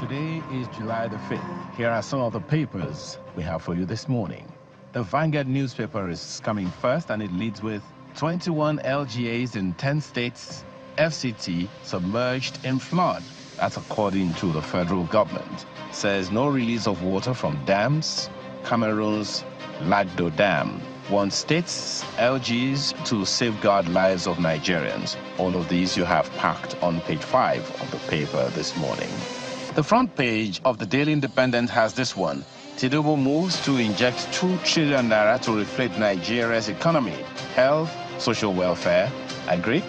Today is July the 5th. Here are some of the papers we have for you this morning. The Vanguard newspaper is coming first, and it leads with 21 LGAs in 10 states, FCT submerged in flood. That's according to the federal government. Says no release of water from dams. Cameroon's Lagdo Dam wants states' LGs to safeguard lives of Nigerians. All of these you have packed on page 5 of the paper this morning. The front page of the Daily Independent has this one. Tinubu moves to inject 2 trillion naira to reflate Nigeria's economy. Health, social welfare, agric,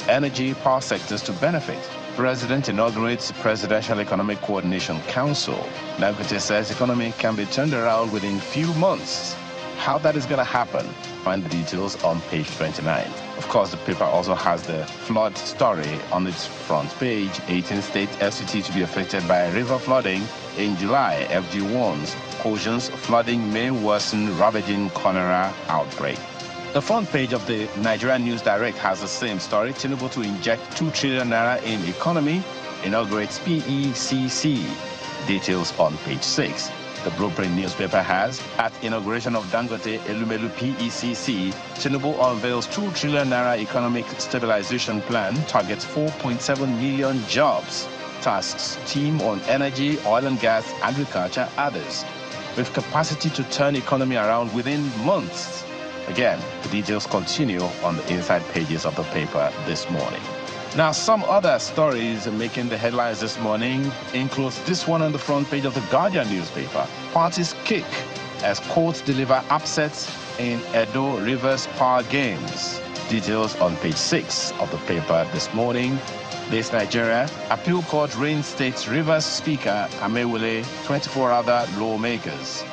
energy, power sectors to benefit. President inaugurates Presidential Economic Coordination Council. Dangote says economy can be turned around within few months. How that is going to happen, find the details on page 29. Of course, the paper also has the flood story on its front page. 18 state FCT to be affected by river flooding in July. FG warns oceans flooding may worsen ravaging cholera outbreak. The front page of the Nigerian News Direct has the same story. Tinubu to inject 2 trillion naira in economy, inaugurates PECC. Details on page 6. The Blueprint newspaper has, at inauguration of Dangote Elumelu PECC, Tinubu unveils 2 trillion naira economic stabilization plan, targets 4.7 million jobs, tasks team on energy, oil and gas, agriculture, others, with capacity to turn economy around within months. Again, the details continue on the inside pages of the paper this morning. Now, some other stories making the headlines this morning includes this one on the front page of the Guardian newspaper. Parties kick as courts deliver upsets in Edo Rivers Power Games. Details on page 6 of the paper this morning. This Nigeria, appeal court reinstates Rivers Speaker Amewule, 24 other lawmakers.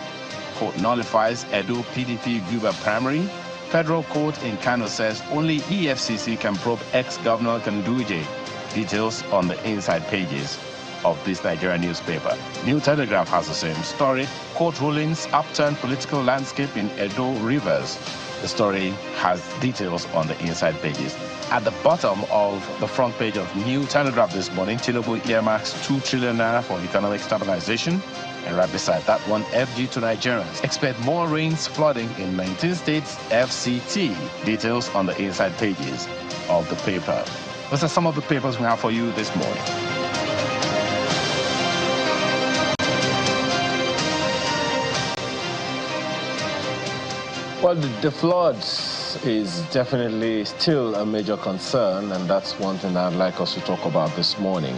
Court nullifies Edo PDP Guba primary. Federal court in Kano says only EFCC can probe ex-governor Kanduje. Details on the inside pages of this Nigerian newspaper. New Telegraph has the same story. Court rulings upturn political landscape in Edo Rivers. The story has details on the inside pages. At the bottom of the front page of New Telegraph this morning, Tinubu earmarks 2 trillion naira for economic stabilization. And right beside that one, FG to Nigerians. Expect more rains flooding in 19 states, FCT. Details on the inside pages of the paper. Those are some of the papers we have for you this morning. Well, the floods is definitely still a major concern, and that's one thing I'd like us to talk about this morning.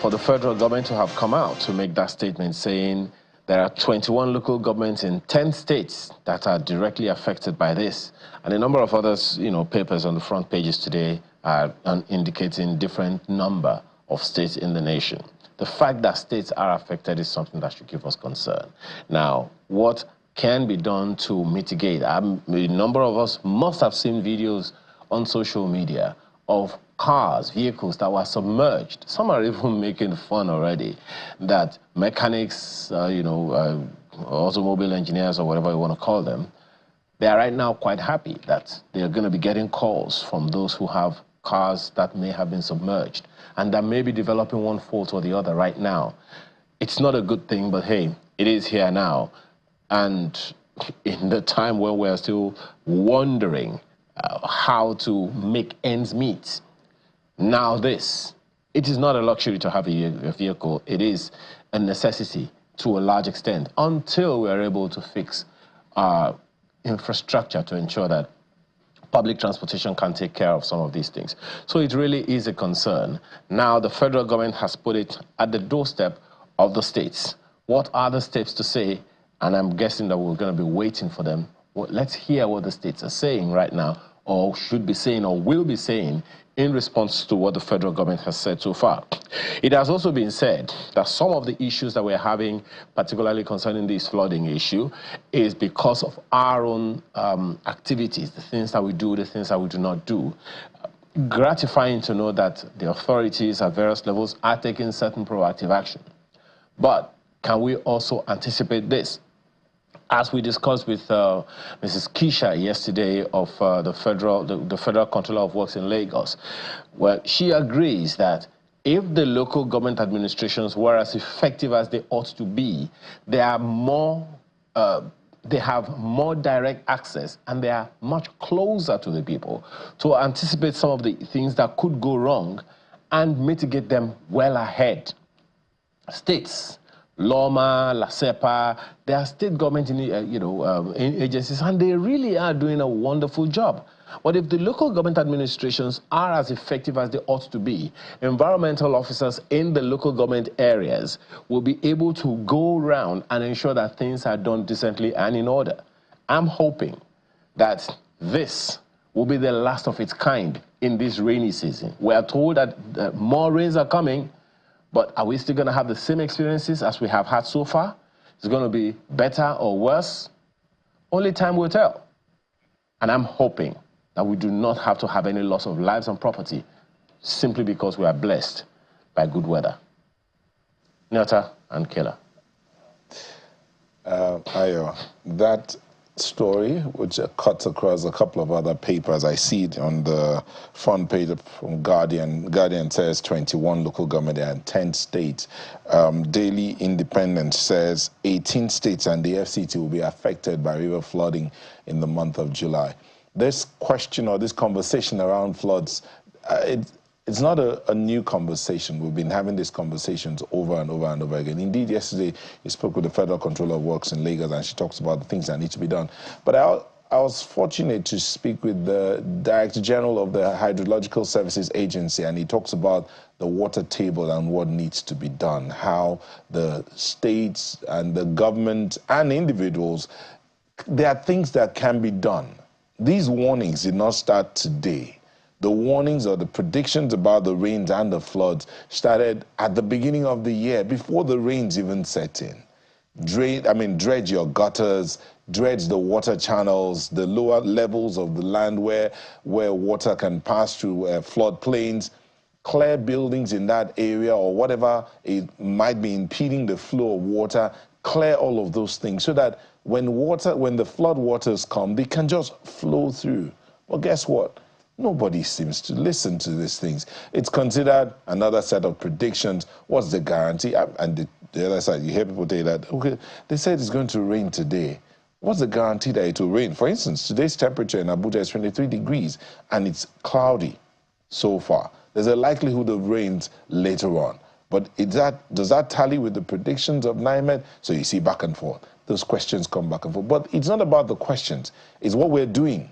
For the federal government to have come out to make that statement saying there are 21 local governments in 10 states that are directly affected by this. And a number of others, papers on the front pages today are indicating different number of states in the nation. The fact that states are affected is something that should give us concern. Now, what can be done to mitigate? A number of us must have seen videos on social media of cars, vehicles that were submerged. Some are even making fun already that mechanics, automobile engineers or whatever you want to call them, they are right now quite happy that they're going to be getting calls from those who have cars that may have been submerged and that may be developing one fault or the other right now. It's not a good thing, but hey, it is here now. And in the time when we're still wondering how to make ends meet, now it is not a luxury to have a vehicle. It is a necessity to a large extent until we are able to fix our infrastructure to ensure that public transportation can take care of some of these things. So it really is a concern. Now the federal government has put it at the doorstep of the states. What are the steps to say? And I'm guessing that we're going to be waiting for them. Well, let's hear what the states are saying right now, or should be saying, or will be saying, in response to what the federal government has said so far. It has also been said that some of the issues that we're having, particularly concerning this flooding issue, is because of our own activities, the things that we do, the things that we do not do. Gratifying to know that the authorities at various levels are taking certain proactive action. But can we also anticipate this? As we discussed with Mrs. Kisha yesterday of the Federal Controller of Works in Lagos, well, she agrees that if the local government administrations were as effective as they ought to be, they are more, they have more direct access and they are much closer to the people to anticipate some of the things that could go wrong and mitigate them well ahead. States, Loma, LASEPA, they are state government agencies, and they really are doing a wonderful job. But if the local government administrations are as effective as they ought to be, environmental officers in the local government areas will be able to go around and ensure that things are done decently and in order. I'm hoping that this will be the last of its kind in this rainy season. We are told that more rains are coming, but are we still going to have the same experiences as we have had so far? Is it going to be better or worse? Only time will tell. And I'm hoping that we do not have to have any loss of lives and property simply because we are blessed by good weather. Nyota and Killer. Ayo, that story, which cuts across a couple of other papers, I see it on the front page from Guardian. Guardian says 21 local government and 10 states. Daily Independent says 18 states and the FCT will be affected by river flooding in the month of July. This question or this conversation around floods, it's not a new conversation. We've been having these conversations over and over and over again. Indeed, yesterday, you spoke with the Federal Controller of Works in Lagos, and she talks about the things that need to be done. But I was fortunate to speak with the Director General of the Hydrological Services Agency, and he talks about the water table and what needs to be done, how the states and the government and individuals, there are things that can be done. These warnings did not start today. The warnings or the predictions about the rains and the floods started at the beginning of the year, before the rains even set in. Dredge your gutters, dredge the water channels, the lower levels of the land where water can pass through floodplains, clear buildings in that area or whatever it might be impeding the flow of water, clear all of those things so that when the flood waters come, they can just flow through. Well, guess what? Nobody seems to listen to these things. It's considered another set of predictions. What's the guarantee? And the other side, you hear people say that, okay, they said it's going to rain today. What's the guarantee that it will rain? For instance, today's temperature in Abuja is 23 degrees, and it's cloudy so far. There's a likelihood of rains later on. But does that tally with the predictions of NIMET? So you see back and forth. Those questions come back and forth. But it's not about the questions. It's what we're doing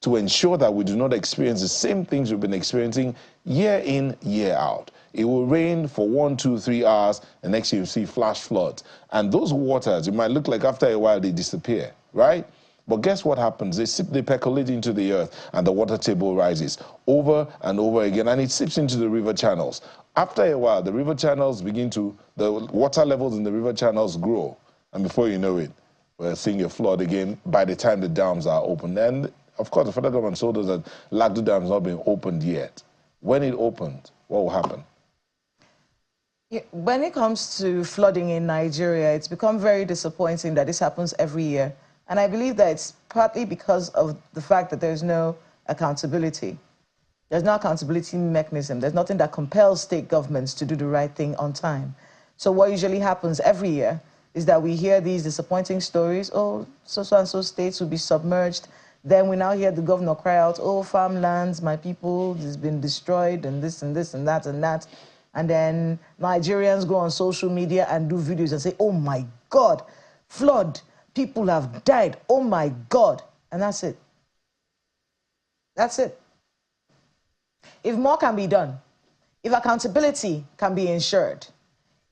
to ensure that we do not experience the same things we've been experiencing year in, year out. It will rain for 1, 2, 3 hours, and next year you see flash floods. And those waters, it might look like after a while they disappear, right? But guess what happens? They percolate into the earth, and the water table rises over and over again, and it seeps into the river channels. After a while, the river channels the water levels in the river channels grow. And before you know it, we're seeing a flood again by the time the dams are open. And of course, the federal government told us that Lagdo Dam has not been opened yet. When it opens, what will happen? Yeah, when it comes to flooding in Nigeria, it's become very disappointing that this happens every year. And I believe that it's partly because of the fact that there's no accountability. There's no accountability mechanism. There's nothing that compels state governments to do the right thing on time. So what usually happens every year is that we hear these disappointing stories. Oh, so-and-so states will be submerged. Then we now hear the governor cry out, oh, farmlands, my people, has been destroyed, and this and this and that and that. And then Nigerians go on social media and do videos and say, oh my God, flood, people have died, oh my God. And that's it. That's it. If more can be done, if accountability can be ensured,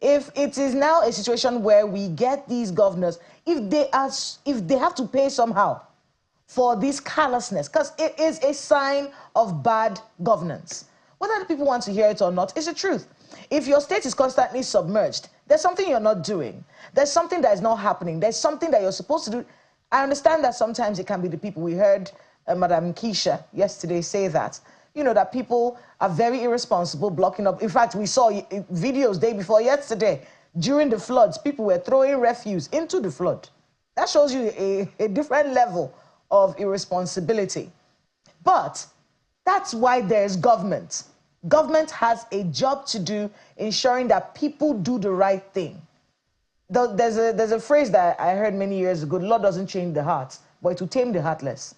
if it is now a situation where we get these governors, if they have to pay somehow for this carelessness, because it is a sign of bad governance. Whether the people want to hear it or not, it's the truth. If your state is constantly submerged, there's something you're not doing. There's something that is not happening. There's something that you're supposed to do. I understand that sometimes it can be the people. We heard Madam Keisha yesterday say that. You know, that people are very irresponsible, blocking up. In fact, we saw videos day before yesterday. During the floods, people were throwing refuse into the flood. That shows you a different level of irresponsibility. But that's why there's government. Government has a job to do ensuring that people do the right thing. There's a phrase that I heard many years ago: the law doesn't change the heart, but it will tame the heartless.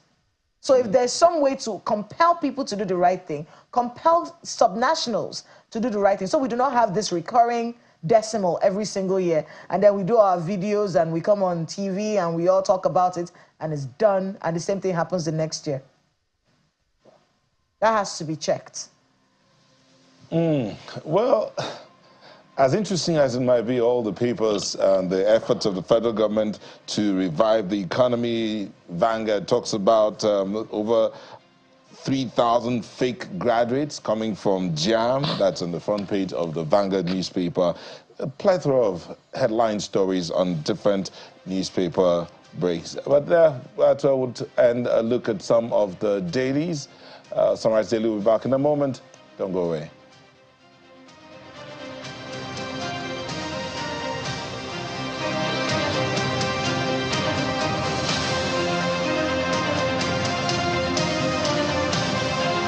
So if there's some way to compel people to do the right thing, compel subnationals to do the right thing, so we do not have this recurring decimal every single year, and then we do our videos and we come on TV and we all talk about it and it's done, and the same thing happens the next year. That has to be checked. Well, as interesting as it might be, all the papers and the efforts of the federal government to revive the economy, Vanguard talks about over 3,000 fake graduates coming from JAM. That's on the front page of the Vanguard newspaper. A plethora of headline stories on different newspaper breaks. But that would end a look at some of the dailies. Sunrise Daily will be back in a moment. Don't go away.